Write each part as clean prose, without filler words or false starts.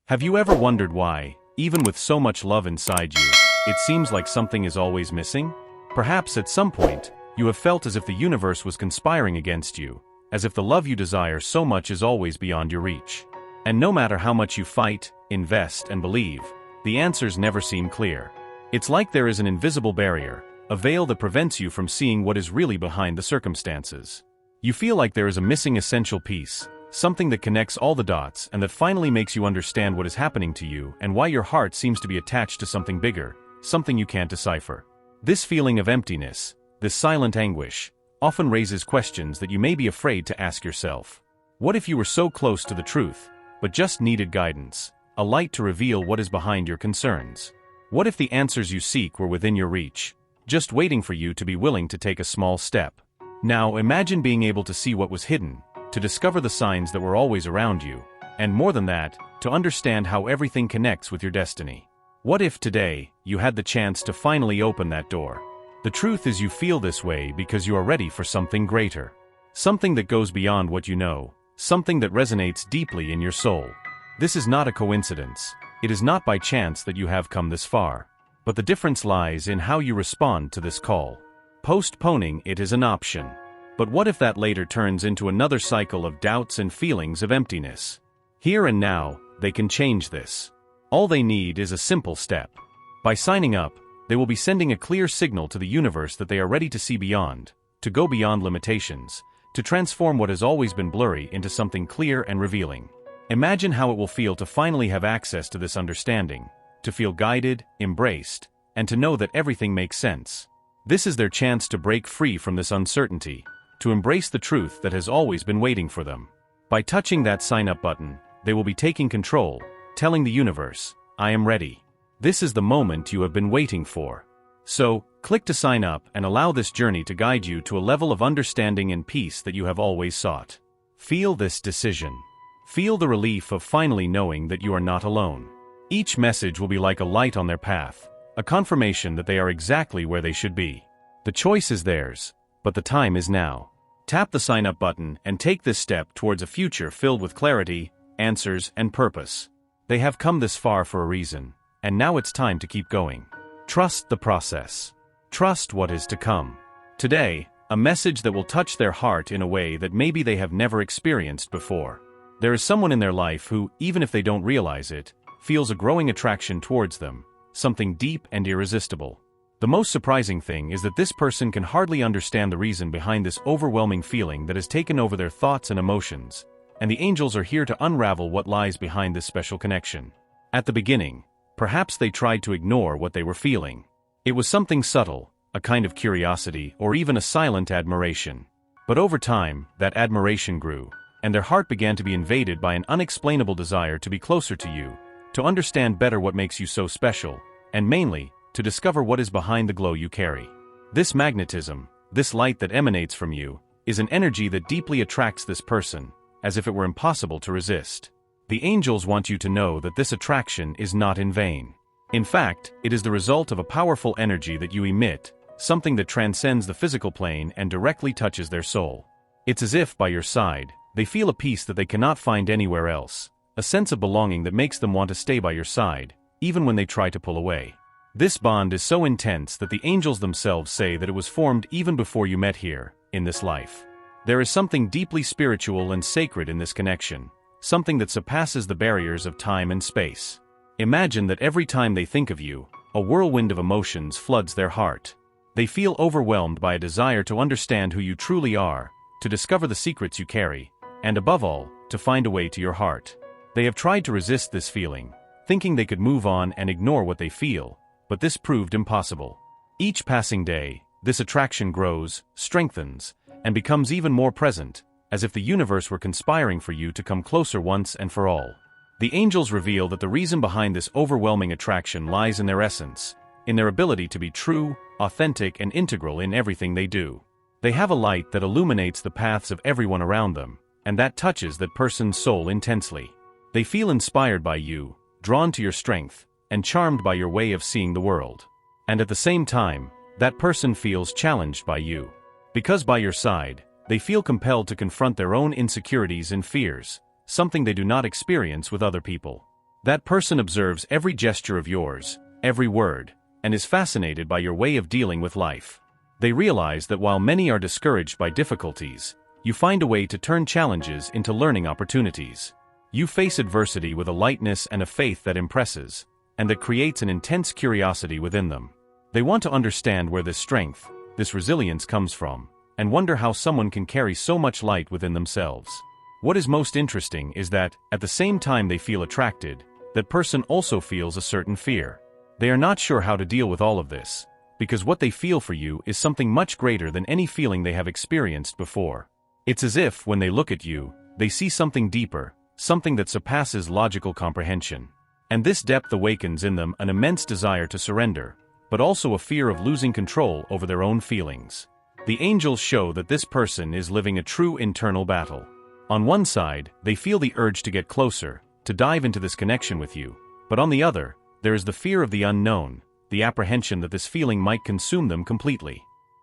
Have you ever wondered why, even with so much love inside you, it seems like something is always missing? Perhaps at some point, you have felt as if the universe was conspiring against you, as if the love you desire so much is always beyond your reach. And no matter how much you fight, invest, and believe, the answers never seem clear. It's like there is an invisible barrier, a veil that prevents you from seeing what is really behind the circumstances. You feel like there is a missing essential piece, something that connects all the dots and that finally makes you understand what is happening to you and why your heart seems to be attached to something bigger, something you can't decipher. This feeling of emptiness, this silent anguish, often raises questions that you may be afraid to ask yourself. What if you were so close to the truth, but just needed guidance, a light to reveal what is behind your concerns? What if the answers you seek were within your reach, just waiting for you to be willing to take a small step? Now imagine being able to see what was hidden, to discover the signs that were always around you, and more than that, to understand how everything connects with your destiny. What if today, you had the chance to finally open that door? The truth is you feel this way because you are ready for something greater. Something that goes beyond what you know, something that resonates deeply in your soul. This is not a coincidence. It is not by chance that you have come this far. But the difference lies in how you respond to this call. Postponing it is an option. But what if that later turns into another cycle of doubts and feelings of emptiness? Here and now, they can change this. All they need is a simple step. By signing up, they will be sending a clear signal to the universe that they are ready to see beyond, to go beyond limitations, to transform what has always been blurry into something clear and revealing. Imagine how it will feel to finally have access to this understanding, to feel guided, embraced, and to know that everything makes sense. This is their chance to break free from this uncertainty, to embrace the truth that has always been waiting for them. By touching that sign up button, they will be taking control, telling the universe, I am ready. This is the moment you have been waiting for. So, click to sign up and allow this journey to guide you to a level of understanding and peace that you have always sought. Feel this decision. Feel the relief of finally knowing that you are not alone. Each message will be like a light on their path, a confirmation that they are exactly where they should be. The choice is theirs, but the time is now. Tap the sign up button and take this step towards a future filled with clarity, answers, and purpose. They have come this far for a reason, and now it's time to keep going. Trust the process. Trust what is to come. Today, a message that will touch their heart in a way that maybe they have never experienced before. There is someone in their life who, even if they don't realize it, feels a growing attraction towards them, something deep and irresistible. The most surprising thing is that this person can hardly understand the reason behind this overwhelming feeling that has taken over their thoughts and emotions, and the angels are here to unravel what lies behind this special connection. At the beginning, perhaps they tried to ignore what they were feeling. It was something subtle, a kind of curiosity or even a silent admiration. But over time, that admiration grew, and their heart began to be invaded by an unexplainable desire to be closer to you, to understand better what makes you so special, and mainly, to discover what is behind the glow you carry. This magnetism, this light that emanates from you, is an energy that deeply attracts this person, as if it were impossible to resist. The angels want you to know that this attraction is not in vain. In fact, it is the result of a powerful energy that you emit, something that transcends the physical plane and directly touches their soul. It's as if, by your side, they feel a peace that they cannot find anywhere else, a sense of belonging that makes them want to stay by your side, even when they try to pull away. This bond is so intense that the angels themselves say that it was formed even before you met here, in this life. There is something deeply spiritual and sacred in this connection, something that surpasses the barriers of time and space. Imagine that every time they think of you, a whirlwind of emotions floods their heart. They feel overwhelmed by a desire to understand who you truly are, to discover the secrets you carry, and above all, to find a way to your heart. They have tried to resist this feeling, thinking they could move on and ignore what they feel, but this proved impossible. Each passing day, this attraction grows, strengthens, and becomes even more present, as if the universe were conspiring for you to come closer once and for all. The angels reveal that the reason behind this overwhelming attraction lies in their essence, in their ability to be true, authentic, and integral in everything they do. They have a light that illuminates the paths of everyone around them, and that touches that person's soul intensely. They feel inspired by you, drawn to your strength, and charmed by your way of seeing the world. And at the same time, that person feels challenged by you. Because by your side, they feel compelled to confront their own insecurities and fears, something they do not experience with other people. That person observes every gesture of yours, every word, and is fascinated by your way of dealing with life. They realize that while many are discouraged by difficulties, you find a way to turn challenges into learning opportunities. You face adversity with a lightness and a faith that impresses, and that creates an intense curiosity within them. They want to understand where this strength, this resilience comes from, and wonder how someone can carry so much light within themselves. What is most interesting is that, at the same time they feel attracted, that person also feels a certain fear. They are not sure how to deal with all of this, because what they feel for you is something much greater than any feeling they have experienced before. It's as if, when they look at you, they see something deeper, something that surpasses logical comprehension. And this depth awakens in them an immense desire to surrender, but also a fear of losing control over their own feelings. The angels show that this person is living a true internal battle. On one side, they feel the urge to get closer, to dive into this connection with you, but on the other, there is the fear of the unknown, the apprehension that this feeling might consume them completely.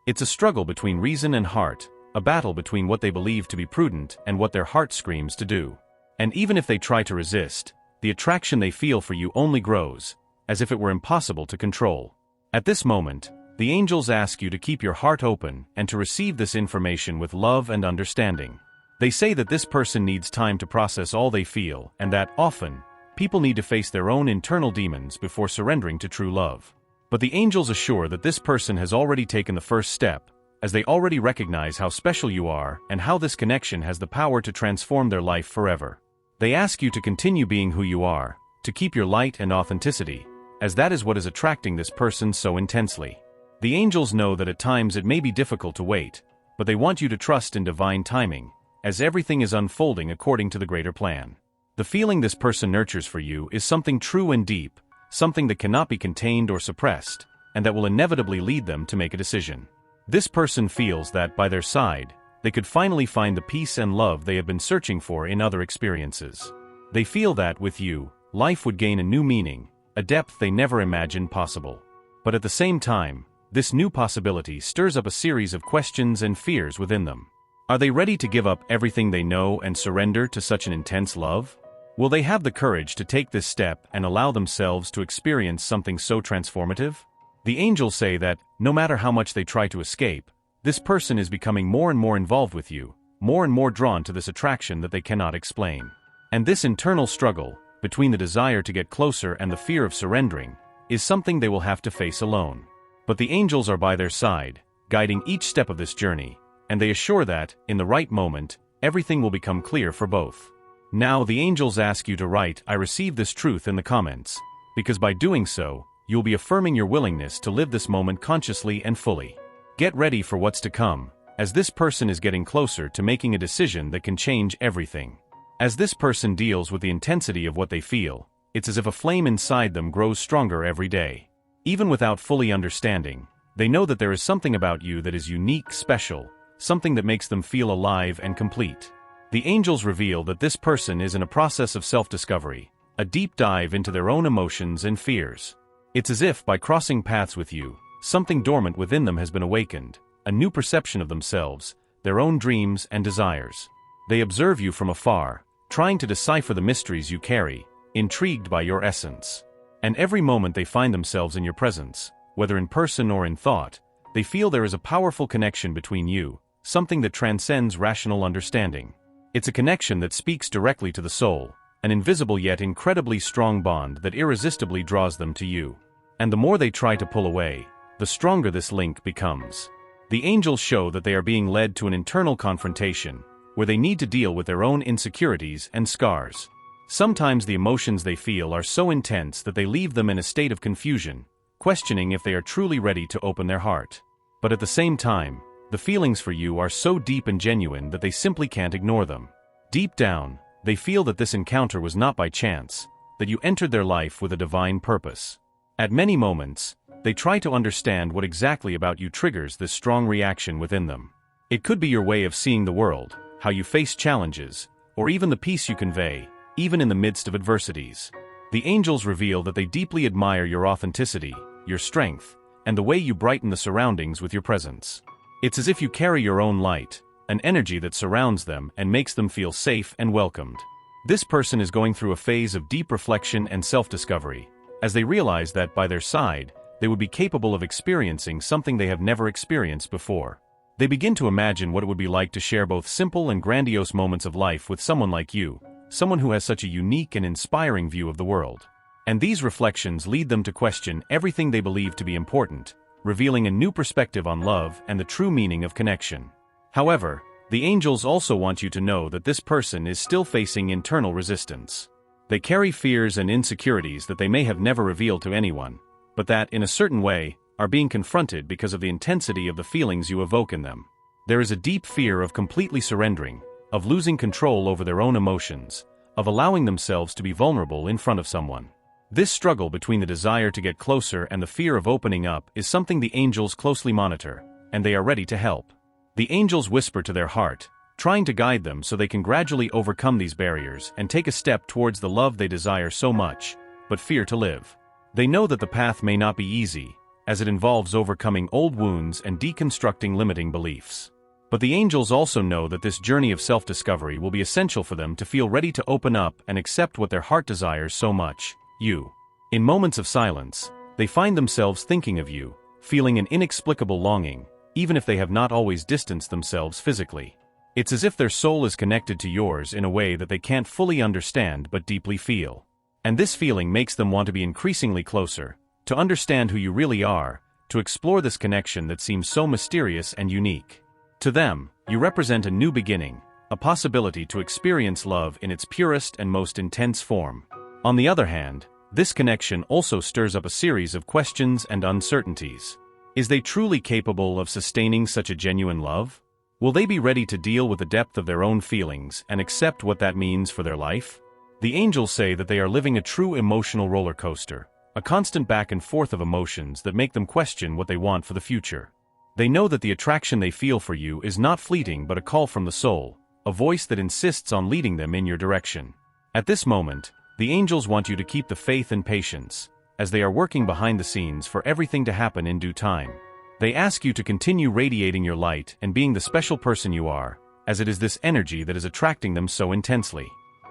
It's a struggle between reason and heart, a battle between what they believe to be prudent and what their heart screams to do. And even if they try to resist, the attraction they feel for you only grows, as if it were impossible to control. At this moment, the angels ask you to keep your heart open and to receive this information with love and understanding. They say that this person needs time to process all they feel, and that, often, people need to face their own internal demons before surrendering to true love. But the angels assure that this person has already taken the first step, as they already recognize how special you are and how this connection has the power to transform their life forever. They ask you to continue being who you are, to keep your light and authenticity, as that is what is attracting this person so intensely. The angels know that at times it may be difficult to wait, but they want you to trust in divine timing, as everything is unfolding according to the greater plan. The feeling this person nurtures for you is something true and deep, something that cannot be contained or suppressed, and that will inevitably lead them to make a decision. This person feels that, by their side, they could finally find the peace and love they have been searching for in other experiences. They feel that, with you, life would gain a new meaning, a depth they never imagined possible. But at the same time, this new possibility stirs up a series of questions and fears within them. Are they ready to give up everything they know and surrender to such an intense love? Will they have the courage to take this step and allow themselves to experience something so transformative? The angels say that, no matter how much they try to escape, this person is becoming more and more involved with you, more and more drawn to this attraction that they cannot explain. And this internal struggle, between the desire to get closer and the fear of surrendering, is something they will have to face alone. But the angels are by their side, guiding each step of this journey, and they assure that, in the right moment, everything will become clear for both. Now the angels ask you to write "I receive this truth" in the comments, because by doing so, you'll be affirming your willingness to live this moment consciously and fully. Get ready for what's to come, as this person is getting closer to making a decision that can change everything. As this person deals with the intensity of what they feel, it's as if a flame inside them grows stronger every day. Even without fully understanding, they know that there is something about you that is unique, special, something that makes them feel alive and complete. The angels reveal that this person is in a process of self-discovery, a deep dive into their own emotions and fears. It's as if, by crossing paths with you, something dormant within them has been awakened, a new perception of themselves, their own dreams and desires. They observe you from afar, trying to decipher the mysteries you carry, intrigued by your essence. And every moment they find themselves in your presence, whether in person or in thought, they feel there is a powerful connection between you, something that transcends rational understanding. It's a connection that speaks directly to the soul, an invisible yet incredibly strong bond that irresistibly draws them to you. And the more they try to pull away, the stronger this link becomes. The angels show that they are being led to an internal confrontation, where they need to deal with their own insecurities and scars. Sometimes the emotions they feel are so intense that they leave them in a state of confusion, questioning if they are truly ready to open their heart. But at the same time, the feelings for you are so deep and genuine that they simply can't ignore them. Deep down, they feel that this encounter was not by chance, that you entered their life with a divine purpose. At many moments, they try to understand what exactly about you triggers this strong reaction within them. It could be your way of seeing the world, how you face challenges, or even the peace you convey, even in the midst of adversities. The angels reveal that they deeply admire your authenticity, your strength, and the way you brighten the surroundings with your presence. It's as if you carry your own light, an energy that surrounds them and makes them feel safe and welcomed. This person is going through a phase of deep reflection and self-discovery, as they realize that by their side, they would be capable of experiencing something they have never experienced before. They begin to imagine what it would be like to share both simple and grandiose moments of life with someone like you, someone who has such a unique and inspiring view of the world. And these reflections lead them to question everything they believe to be important, revealing a new perspective on love and the true meaning of connection. However, the angels also want you to know that this person is still facing internal resistance. They carry fears and insecurities that they may have never revealed to anyone, but that, in a certain way, are being confronted because of the intensity of the feelings you evoke in them. There is a deep fear of completely surrendering, of losing control over their own emotions, of allowing themselves to be vulnerable in front of someone. This struggle between the desire to get closer and the fear of opening up is something the angels closely monitor, and they are ready to help. The angels whisper to their heart, trying to guide them so they can gradually overcome these barriers and take a step towards the love they desire so much, but fear to live. They know that the path may not be easy, as it involves overcoming old wounds and deconstructing limiting beliefs. But the angels also know that this journey of self-discovery will be essential for them to feel ready to open up and accept what their heart desires so much, you. In moments of silence, they find themselves thinking of you, feeling an inexplicable longing, even if they have not always distanced themselves physically. It's as if their soul is connected to yours in a way that they can't fully understand but deeply feel. And this feeling makes them want to be increasingly closer, to understand who you really are, to explore this connection that seems so mysterious and unique. To them, you represent a new beginning, a possibility to experience love in its purest and most intense form. On the other hand, this connection also stirs up a series of questions and uncertainties. Is they truly capable of sustaining such a genuine love? Will they be ready to deal with the depth of their own feelings and accept what that means for their life? The angels say that they are living a true emotional roller coaster, a constant back and forth of emotions that make them question what they want for the future. They know that the attraction they feel for you is not fleeting but a call from the soul, a voice that insists on leading them in your direction. At this moment, the angels want you to keep the faith and patience, as they are working behind the scenes for everything to happen in due time. They ask you to continue radiating your light and being the special person you are, as it is this energy that is attracting them so intensely.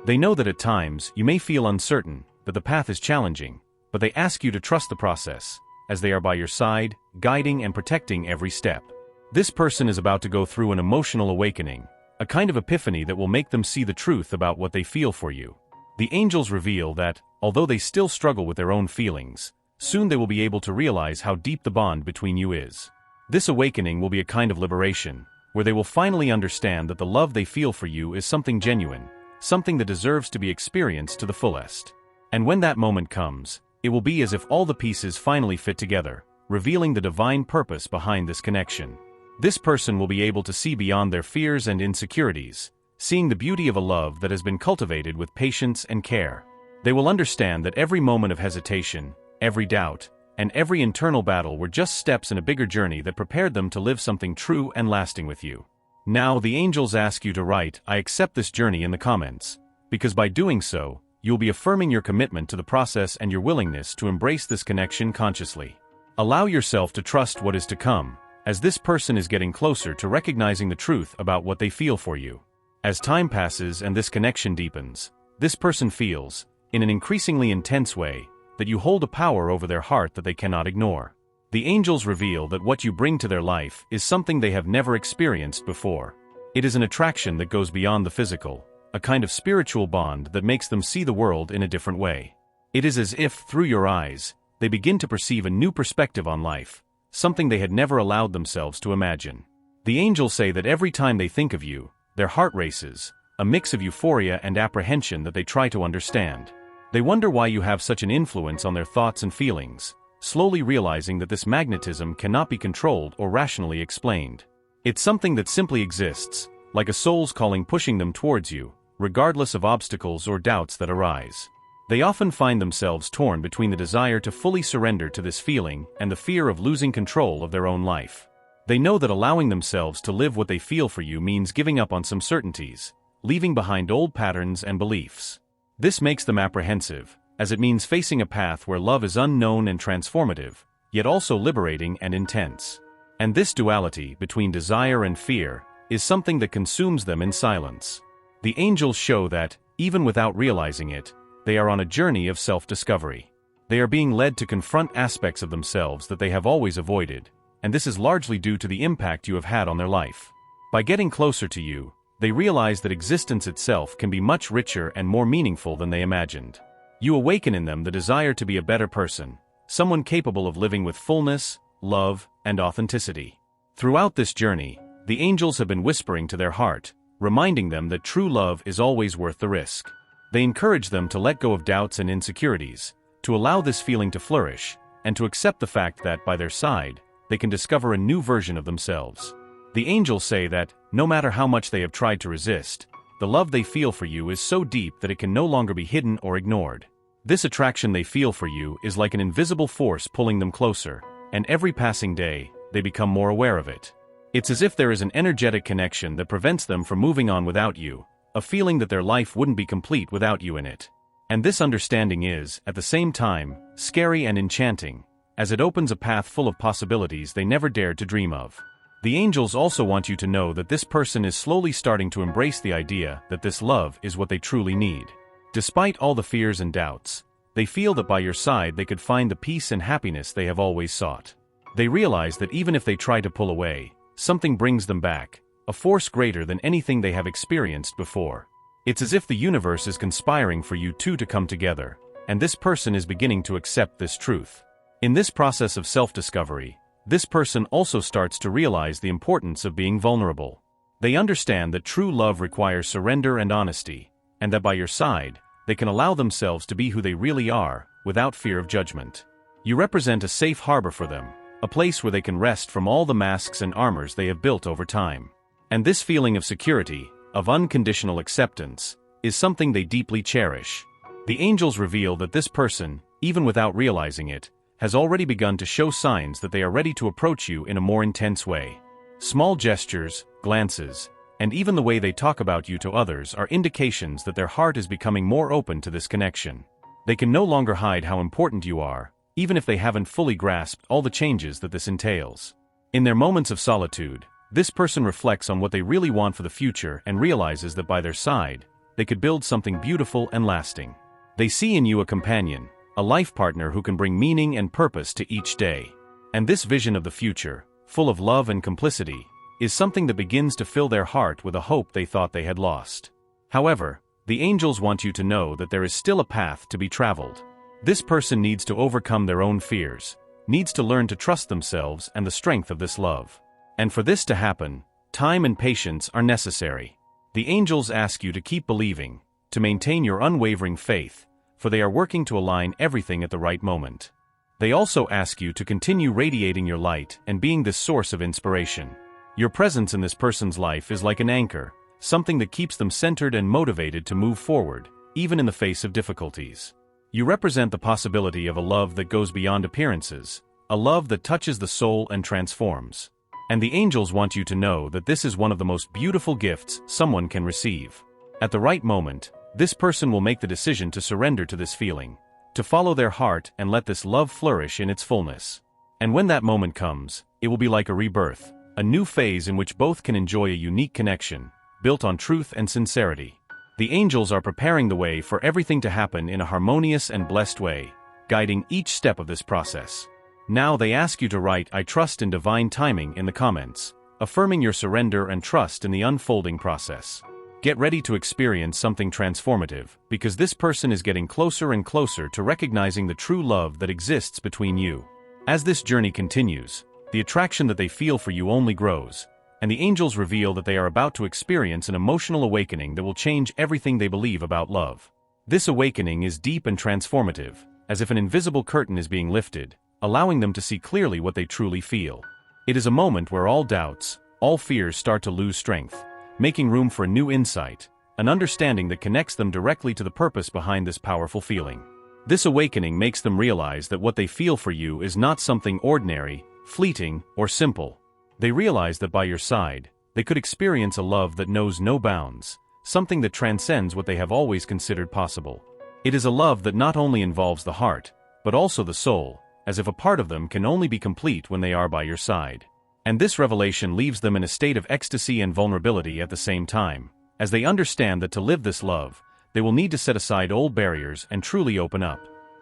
They know that at times you may feel uncertain, that the path is challenging, but they ask you to trust the process, as they are by your side, guiding and protecting every step. This person is about to go through an emotional awakening, a kind of epiphany that will make them see the truth about what they feel for you. The angels reveal that, although they still struggle with their own feelings, soon they will be able to realize how deep the bond between you is. This awakening will be a kind of liberation, where they will finally understand that the love they feel for you is something genuine, something that deserves to be experienced to the fullest. And when that moment comes, it will be as if all the pieces finally fit together, revealing the divine purpose behind this connection. This person will be able to see beyond their fears and insecurities, seeing the beauty of a love that has been cultivated with patience and care. They will understand that every moment of hesitation, every doubt, and every internal battle were just steps in a bigger journey that prepared them to live something true and lasting with you. Now the angels ask you to write, "I accept this journey" in the comments, because by doing so, you'll be affirming your commitment to the process and your willingness to embrace this connection consciously. Allow yourself to trust what is to come, as this person is getting closer to recognizing the truth about what they feel for you. As time passes and this connection deepens, this person feels, in an increasingly intense way, that you hold a power over their heart that they cannot ignore. The angels reveal that what you bring to their life is something they have never experienced before. It is an attraction that goes beyond the physical, a kind of spiritual bond that makes them see the world in a different way. It is as if, through your eyes, they begin to perceive a new perspective on life, something they had never allowed themselves to imagine. The angels say that every time they think of you, their heart races, a mix of euphoria and apprehension that they try to understand. They wonder why you have such an influence on their thoughts and feelings, slowly realizing that this magnetism cannot be controlled or rationally explained. It's something that simply exists, like a soul's calling pushing them towards you, regardless of obstacles or doubts that arise. They often find themselves torn between the desire to fully surrender to this feeling and the fear of losing control of their own life. They know that allowing themselves to live what they feel for you means giving up on some certainties, leaving behind old patterns and beliefs. This makes them apprehensive, as it means facing a path where love is unknown and transformative, yet also liberating and intense. And this duality between desire and fear is something that consumes them in silence. The angels show that, even without realizing it, they are on a journey of self-discovery. They are being led to confront aspects of themselves that they have always avoided, and this is largely due to the impact you have had on their life. By getting closer to you, they realize that existence itself can be much richer and more meaningful than they imagined. You awaken in them the desire to be a better person, someone capable of living with fullness, love, and authenticity. Throughout this journey, the angels have been whispering to their heart, reminding them that true love is always worth the risk. They encourage them to let go of doubts and insecurities, to allow this feeling to flourish, and to accept the fact that, by their side, they can discover a new version of themselves. The angels say that, no matter how much they have tried to resist, the love they feel for you is so deep that it can no longer be hidden or ignored. This attraction they feel for you is like an invisible force pulling them closer, and every passing day, they become more aware of it. It's as if there is an energetic connection that prevents them from moving on without you, a feeling that their life wouldn't be complete without you in it. And this understanding is, at the same time, scary and enchanting, as it opens a path full of possibilities they never dared to dream of. The angels also want you to know that this person is slowly starting to embrace the idea that this love is what they truly need. Despite all the fears and doubts, they feel that by your side they could find the peace and happiness they have always sought. They realize that even if they try to pull away, something brings them back, a force greater than anything they have experienced before. It's as if the universe is conspiring for you two to come together, and this person is beginning to accept this truth. In this process of self-discovery, this person also starts to realize the importance of being vulnerable. They understand that true love requires surrender and honesty, and that by your side, they can allow themselves to be who they really are, without fear of judgment. You represent a safe harbor for them, a place where they can rest from all the masks and armors they have built over time. And this feeling of security, of unconditional acceptance, is something they deeply cherish. The angels reveal that this person, even without realizing it, has already begun to show signs that they are ready to approach you in a more intense way. Small gestures, glances, and even the way they talk about you to others are indications that their heart is becoming more open to this connection. They can no longer hide how important you are, even if they haven't fully grasped all the changes that this entails. In their moments of solitude, this person reflects on what they really want for the future and realizes that by their side, they could build something beautiful and lasting. They see in you a companion, a life partner who can bring meaning and purpose to each day. And this vision of the future, full of love and complicity, is something that begins to fill their heart with a hope they thought they had lost. However, the angels want you to know that there is still a path to be traveled. This person needs to overcome their own fears, needs to learn to trust themselves and the strength of this love. And for this to happen, time and patience are necessary. The angels ask you to keep believing, to maintain your unwavering faith, for they are working to align everything at the right moment. They also ask you to continue radiating your light and being this source of inspiration. Your presence in this person's life is like an anchor, something that keeps them centered and motivated to move forward, even in the face of difficulties. You represent the possibility of a love that goes beyond appearances, a love that touches the soul and transforms. And the angels want you to know that this is one of the most beautiful gifts someone can receive. At the right moment, this person will make the decision to surrender to this feeling, to follow their heart and let this love flourish in its fullness. And when that moment comes, it will be like a rebirth, a new phase in which both can enjoy a unique connection, built on truth and sincerity. The angels are preparing the way for everything to happen in a harmonious and blessed way, guiding each step of this process. Now they ask you to write "I trust in divine timing" in the comments, affirming your surrender and trust in the unfolding process. Get ready to experience something transformative, because this person is getting closer and closer to recognizing the true love that exists between you. As this journey continues, the attraction that they feel for you only grows, and the angels reveal that they are about to experience an emotional awakening that will change everything they believe about love. This awakening is deep and transformative, as if an invisible curtain is being lifted, allowing them to see clearly what they truly feel. It is a moment where all doubts, all fears start to lose strength, making room for a new insight, an understanding that connects them directly to the purpose behind this powerful feeling. This awakening makes them realize that what they feel for you is not something ordinary, fleeting, or simple. They realize that by your side, they could experience a love that knows no bounds, something that transcends what they have always considered possible. It is a love that not only involves the heart, but also the soul, as if a part of them can only be complete when they are by your side. And this revelation leaves them in a state of ecstasy and vulnerability at the same time, as they understand that to live this love, they will need to set aside old barriers and truly open up.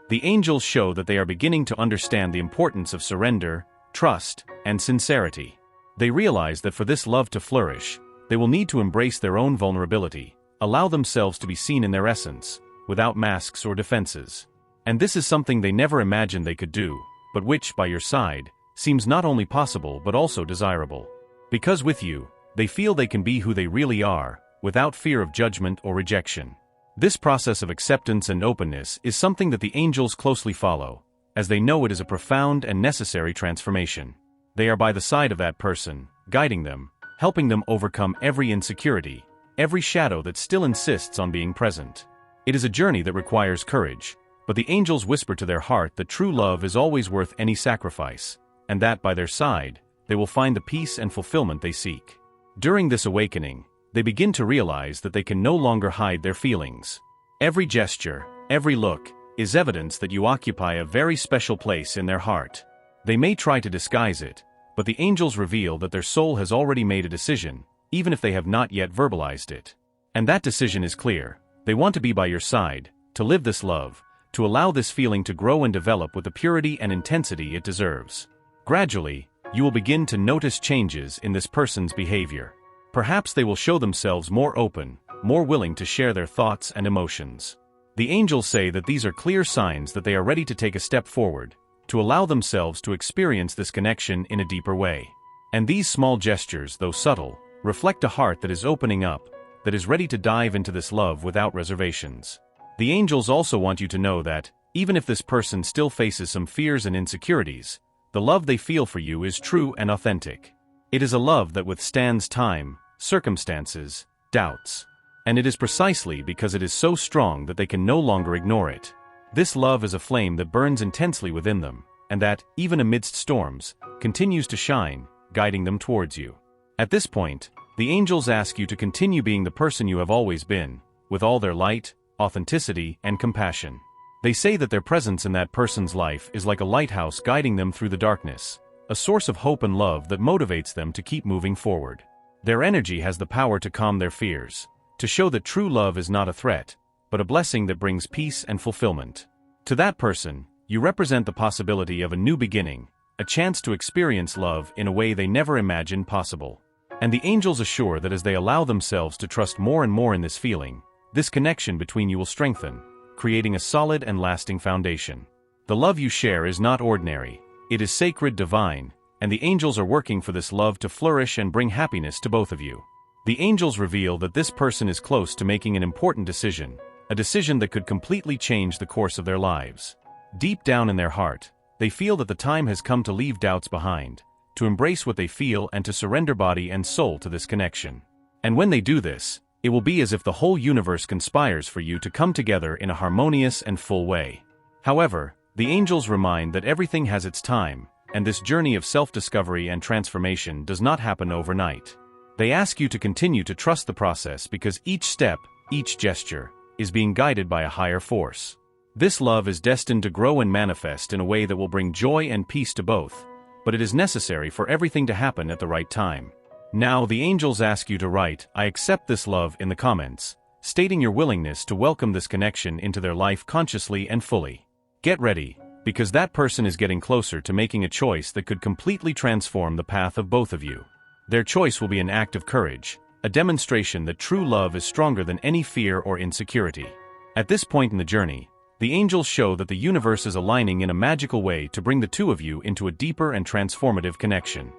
The angels show that they are beginning to understand the importance of surrender, trust, and sincerity. They realize that for this love to flourish, they will need to embrace their own vulnerability, allow themselves to be seen in their essence, without masks or defenses. And this is something they never imagined they could do, but which, by your side, seems not only possible but also desirable. Because with you, they feel they can be who they really are, without fear of judgment or rejection. This process of acceptance and openness is something that the angels closely follow, as they know it is a profound and necessary transformation. They are by the side of that person, guiding them, helping them overcome every insecurity, every shadow that still insists on being present. It is a journey that requires courage, but the angels whisper to their heart that true love is always worth any sacrifice, and that by their side, they will find the peace and fulfillment they seek. During this awakening, they begin to realize that they can no longer hide their feelings. Every gesture, every look, is evidence that you occupy a very special place in their heart. They may try to disguise it, but the angels reveal that their soul has already made a decision, even if they have not yet verbalized it. And that decision is clear. They want to be by your side, to live this love, to allow this feeling to grow and develop with the purity and intensity it deserves. Gradually, you will begin to notice changes in this person's behavior. Perhaps they will show themselves more open, more willing to share their thoughts and emotions. The angels say that these are clear signs that they are ready to take a step forward, to allow themselves to experience this connection in a deeper way. And these small gestures, though subtle, reflect a heart that is opening up, that is ready to dive into this love without reservations. The angels also want you to know that, even if this person still faces some fears and insecurities, the love they feel for you is true and authentic. It is a love that withstands time, circumstances, doubts. And it is precisely because it is so strong that they can no longer ignore it. This love is a flame that burns intensely within them, and that, even amidst storms, continues to shine, guiding them towards you. At this point, the angels ask you to continue being the person you have always been, with all their light, authenticity, and compassion. They say that their presence in that person's life is like a lighthouse guiding them through the darkness, a source of hope and love that motivates them to keep moving forward. Their energy has the power to calm their fears, to show that true love is not a threat, but a blessing that brings peace and fulfillment. To that person, you represent the possibility of a new beginning, a chance to experience love in a way they never imagined possible. And the angels assure that as they allow themselves to trust more and more in this feeling, this connection between you will strengthen, creating a solid and lasting foundation. The love you share is not ordinary, it is sacred, divine, and the angels are working for this love to flourish and bring happiness to both of you. The angels reveal that this person is close to making an important decision, a decision that could completely change the course of their lives. Deep down in their heart, they feel that the time has come to leave doubts behind, to embrace what they feel and to surrender body and soul to this connection. And when they do this, it will be as if the whole universe conspires for you to come together in a harmonious and full way. However, the angels remind that everything has its time, and this journey of self-discovery and transformation does not happen overnight. They ask you to continue to trust the process because each step, each gesture, is being guided by a higher force. This love is destined to grow and manifest in a way that will bring joy and peace to both, but it is necessary for everything to happen at the right time. Now the angels ask you to write, "I accept this love" in the comments, stating your willingness to welcome this connection into their life consciously and fully. Get ready, because that person is getting closer to making a choice that could completely transform the path of both of you. Their choice will be an act of courage, a demonstration that true love is stronger than any fear or insecurity. At this point in the journey, the angels show that the universe is aligning in a magical way to bring the two of you into a deeper and transformative connection.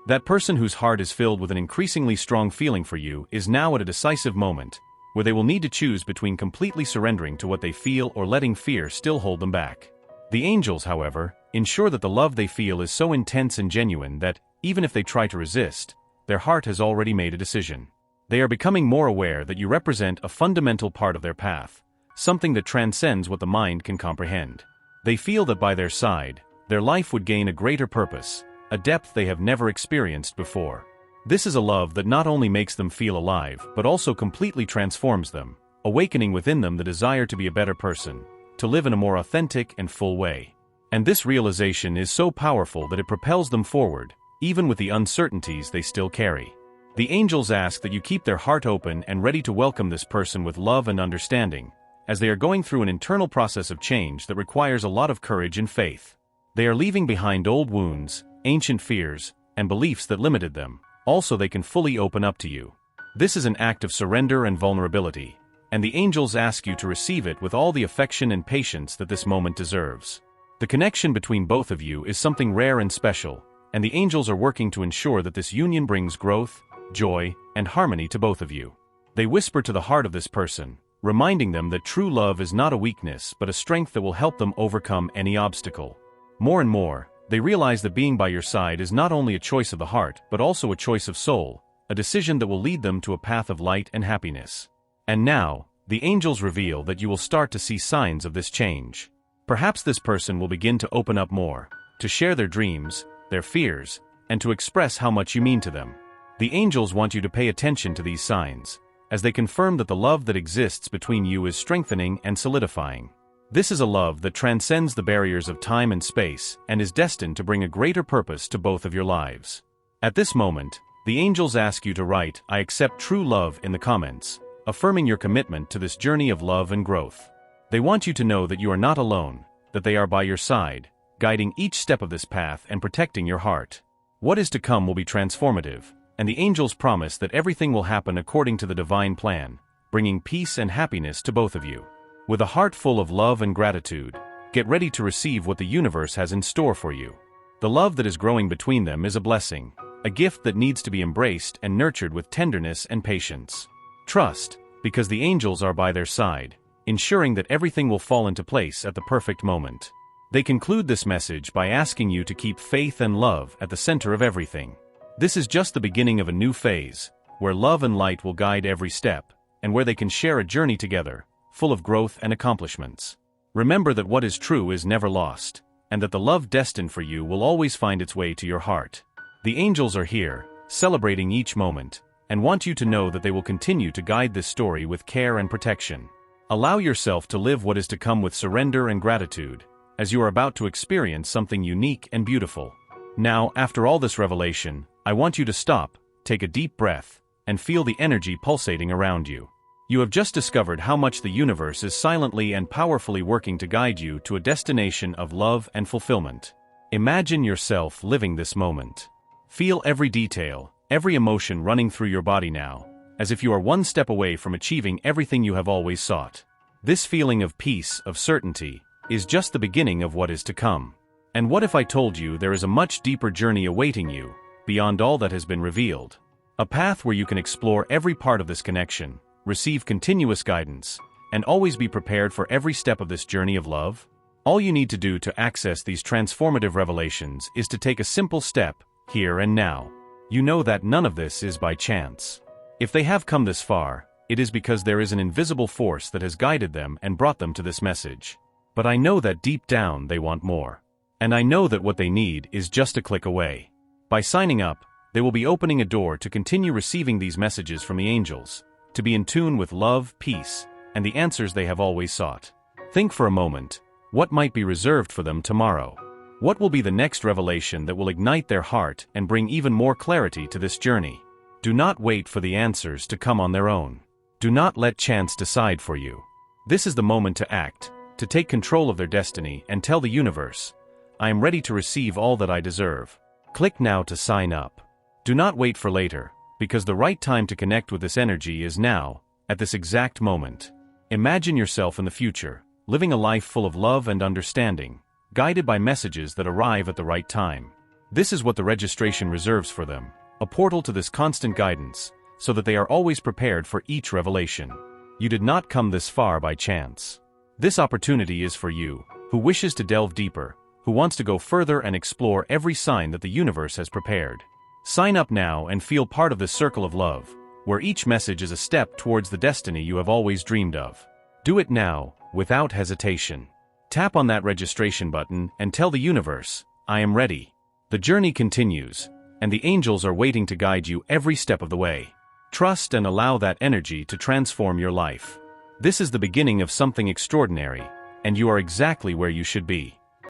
That person whose heart is filled with an increasingly strong feeling for you is now at a decisive moment, where they will need to choose between completely surrendering to what they feel or letting fear still hold them back. The angels, however, ensure that the love they feel is so intense and genuine that, even if they try to resist, their heart has already made a decision. They are becoming more aware that you represent a fundamental part of their path, something that transcends what the mind can comprehend. They feel that by their side, their life would gain a greater purpose, a depth they have never experienced before. This is a love that not only makes them feel alive, but also completely transforms them, awakening within them the desire to be a better person, to live in a more authentic and full way. And this realization is so powerful that it propels them forward, even with the uncertainties they still carry. The angels ask that you keep their heart open and ready to welcome this person with love and understanding, as they are going through an internal process of change that requires a lot of courage and faith. They are leaving behind old wounds, ancient fears, and beliefs that limited them, also they can fully open up to you. This is an act of surrender and vulnerability, and the angels ask you to receive it with all the affection and patience that this moment deserves. The connection between both of you is something rare and special, and the angels are working to ensure that this union brings growth, joy, and harmony to both of you. They whisper to the heart of this person, reminding them that true love is not a weakness but a strength that will help them overcome any obstacle. More and more, they realize that being by your side is not only a choice of the heart but also a choice of soul, a decision that will lead them to a path of light and happiness. And now, the angels reveal that you will start to see signs of this change. Perhaps this person will begin to open up more, to share their dreams, their fears, and to express how much you mean to them. The angels want you to pay attention to these signs, as they confirm that the love that exists between you is strengthening and solidifying. This is a love that transcends the barriers of time and space and is destined to bring a greater purpose to both of your lives. At this moment, the angels ask you to write "I accept true love" in the comments, affirming your commitment to this journey of love and growth. They want you to know that you are not alone, that they are by your side, guiding each step of this path and protecting your heart. What is to come will be transformative, and the angels promise that everything will happen according to the divine plan, bringing peace and happiness to both of you. With a heart full of love and gratitude, get ready to receive what the universe has in store for you. The love that is growing between them is a blessing, a gift that needs to be embraced and nurtured with tenderness and patience. Trust, because the angels are by their side, ensuring that everything will fall into place at the perfect moment. They conclude this message by asking you to keep faith and love at the center of everything. This is just the beginning of a new phase, where love and light will guide every step, and where they can share a journey together, full of growth and accomplishments. Remember that what is true is never lost, and that the love destined for you will always find its way to your heart. The angels are here, celebrating each moment, and want you to know that they will continue to guide this story with care and protection. Allow yourself to live what is to come with surrender and gratitude, as you are about to experience something unique and beautiful. Now, after all this revelation, I want you to stop, take a deep breath, and feel the energy pulsating around you. You have just discovered how much the universe is silently and powerfully working to guide you to a destination of love and fulfillment. Imagine yourself living this moment. Feel every detail, every emotion running through your body now, as if you are one step away from achieving everything you have always sought. This feeling of peace, of certainty, is just the beginning of what is to come. And what if I told you there is a much deeper journey awaiting you, beyond all that has been revealed? A path where you can explore every part of this connection, receive continuous guidance, and always be prepared for every step of this journey of love? All you need to do to access these transformative revelations is to take a simple step, here and now. You know that none of this is by chance. If they have come this far, it is because there is an invisible force that has guided them and brought them to this message. But I know that deep down they want more. And I know that what they need is just a click away. By signing up, they will be opening a door to continue receiving these messages from the angels, to be in tune with love, peace, and the answers they have always sought. Think for a moment, what might be reserved for them tomorrow? What will be the next revelation that will ignite their heart and bring even more clarity to this journey? Do not wait for the answers to come on their own. Do not let chance decide for you. This is the moment to act, to take control of their destiny and tell the universe, I am ready to receive all that I deserve. Click now to sign up. Do not wait for later, because the right time to connect with this energy is now, at this exact moment. Imagine yourself in the future, living a life full of love and understanding, guided by messages that arrive at the right time. This is what the registration reserves for them, a portal to this constant guidance, so that they are always prepared for each revelation. You did not come this far by chance. This opportunity is for you, who wishes to delve deeper, who wants to go further and explore every sign that the universe has prepared. Sign up now and feel part of this circle of love, where each message is a step towards the destiny you have always dreamed of. Do it now, without hesitation. Tap on that registration button and tell the universe, I am ready. The journey continues, and the angels are waiting to guide you every step of the way. Trust and allow that energy to transform your life. This is the beginning of something extraordinary, and you are exactly where you should be.